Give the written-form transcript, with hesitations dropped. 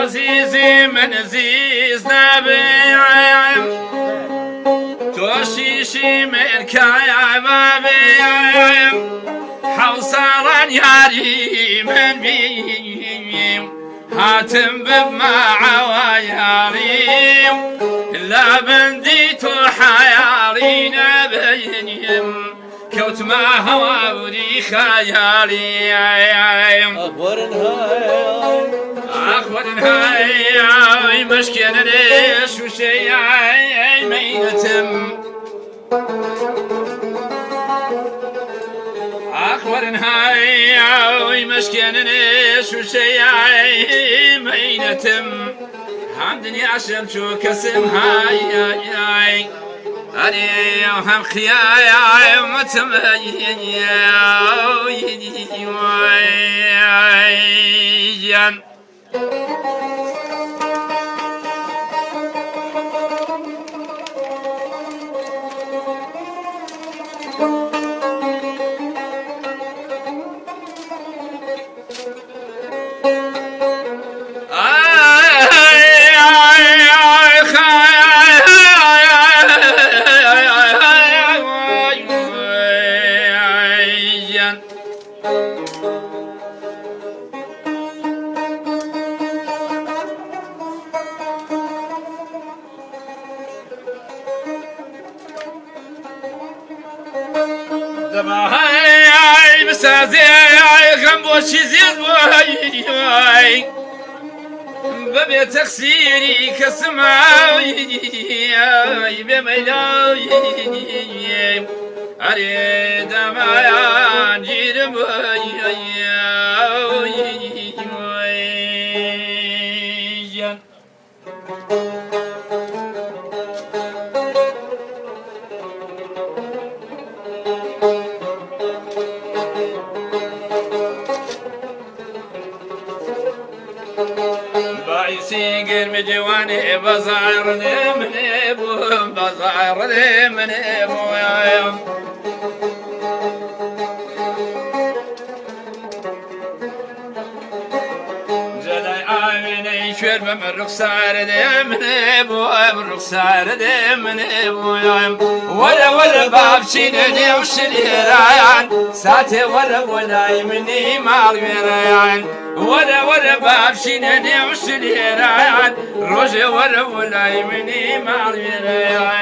عزيزي من عزيز نبيعم توشيشي من كيابابيعم حوصالا ياري من بيم هاتم بمع وياريم لا بنديت حياري نبيم كوت ما هوا ودي خيالي أخبر هاي مشكلة ليش وشي مينتم أخبر هاي مشكلة ليش وشي مينتم حمدني عشان شو كسم هاي أني هم خياي متميز هاي بسازي غم بوشي زيد واي ببي تخسيري كسماوي بميلاوي أريد ما ينجير بوي سيقر مجواني بزعرني من ابو بزعرني من ابو جلاي عامني شرب من رخصار من ابو رخصار من ابو ولا باب شيني وشليران ساتي ولا يمني ماريران ولا باب شيني وشليران روجي ولا يمني ماريران